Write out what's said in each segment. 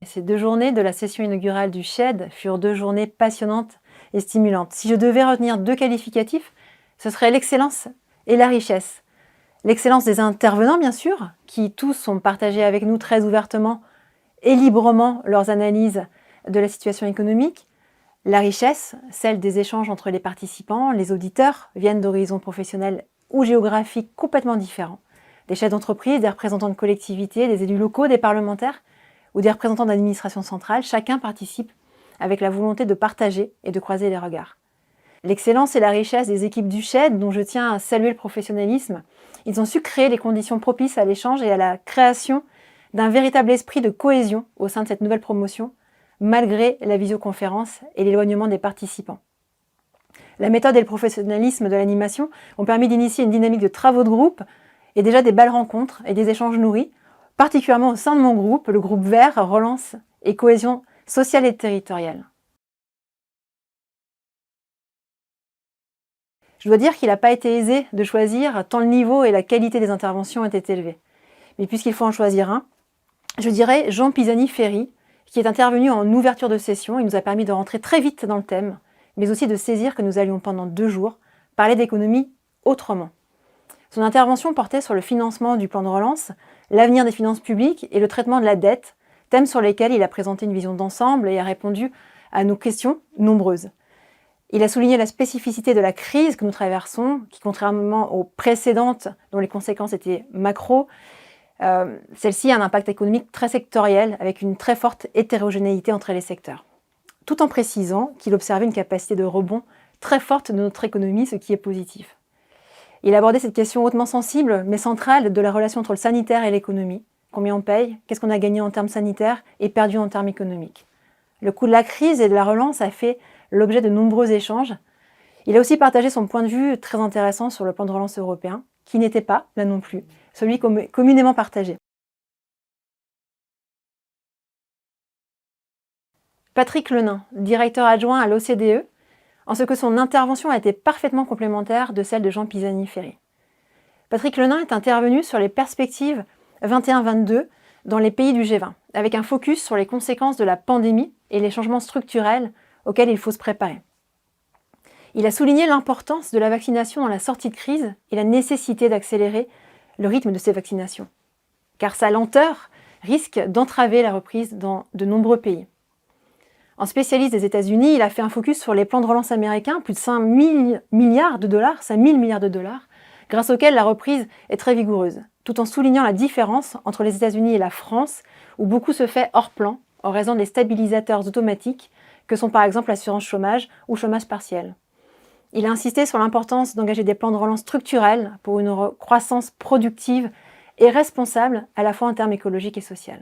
Ces 2 journées de la session inaugurale du SHED furent 2 journées passionnantes et stimulantes. Si je devais retenir 2 qualificatifs, ce serait l'excellence et la richesse. L'excellence des intervenants, bien sûr, qui tous ont partagé avec nous très ouvertement et librement leurs analyses de la situation économique. La richesse, celle des échanges entre les participants, les auditeurs, viennent d'horizons professionnels ou géographiques complètement différents. Des chefs d'entreprise, des représentants de collectivités, des élus locaux, des parlementaires ou des représentants d'administration centrale, chacun participe avec la volonté de partager et de croiser les regards. L'excellence et la richesse des équipes du SHED, dont je tiens à saluer le professionnalisme, ils ont su créer les conditions propices à l'échange et à la création d'un véritable esprit de cohésion au sein de cette nouvelle promotion, malgré la visioconférence et l'éloignement des participants. La méthode et le professionnalisme de l'animation ont permis d'initier une dynamique de travaux de groupe et déjà des belles rencontres et des échanges nourris, particulièrement au sein de mon groupe, le groupe Vert, Relance et Cohésion sociale et territoriale. Je dois dire qu'il n'a pas été aisé de choisir tant le niveau et la qualité des interventions étaient élevés. Mais puisqu'il faut en choisir un, je dirais Jean Pisani-Ferry, qui est intervenu en ouverture de session. Il nous a permis de rentrer très vite dans le thème, mais aussi de saisir que nous allions pendant 2 jours parler d'économie autrement. Son intervention portait sur le financement du plan de relance, l'avenir des finances publiques et le traitement de la dette, thèmes sur lesquels il a présenté une vision d'ensemble et a répondu à nos questions nombreuses. Il a souligné la spécificité de la crise que nous traversons, qui, contrairement aux précédentes dont les conséquences étaient macro, celle-ci a un impact économique très sectoriel, avec une très forte hétérogénéité entre les secteurs. Tout en précisant qu'il observait une capacité de rebond très forte de notre économie, ce qui est positif. Il a abordé cette question hautement sensible, mais centrale, de la relation entre le sanitaire et l'économie. Combien on paye, qu'est-ce qu'on a gagné en termes sanitaires et perdu en termes économiques. Le coût de la crise et de la relance a fait l'objet de nombreux échanges. Il a aussi partagé son point de vue très intéressant sur le plan de relance européen, qui n'était pas, là non plus, celui communément partagé. Patrick Lenain, directeur adjoint à l'OCDE, en ce que son intervention a été parfaitement complémentaire de celle de Jean Pisani-Ferry. Patrick Lenain est intervenu sur les perspectives 21-22 dans les pays du G20, avec un focus sur les conséquences de la pandémie et les changements structurels auxquels il faut se préparer. Il a souligné l'importance de la vaccination dans la sortie de crise et la nécessité d'accélérer le rythme de ces vaccinations, car sa lenteur risque d'entraver la reprise dans de nombreux pays. En spécialiste des États-Unis, il a fait un focus sur les plans de relance américains, plus de 5 000 milliards de dollars, grâce auxquels la reprise est très vigoureuse, tout en soulignant la différence entre les États-Unis et la France, où beaucoup se fait hors plan, en raison des stabilisateurs automatiques, que sont par exemple l'assurance chômage ou chômage partiel. Il a insisté sur l'importance d'engager des plans de relance structurels pour une croissance productive et responsable à la fois en termes écologiques et sociaux.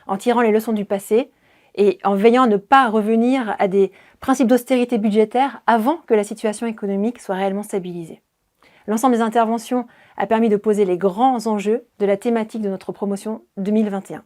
En tirant les leçons du passé et en veillant à ne pas revenir à des principes d'austérité budgétaire avant que la situation économique soit réellement stabilisée. L'ensemble des interventions a permis de poser les grands enjeux de la thématique de notre promotion 2021.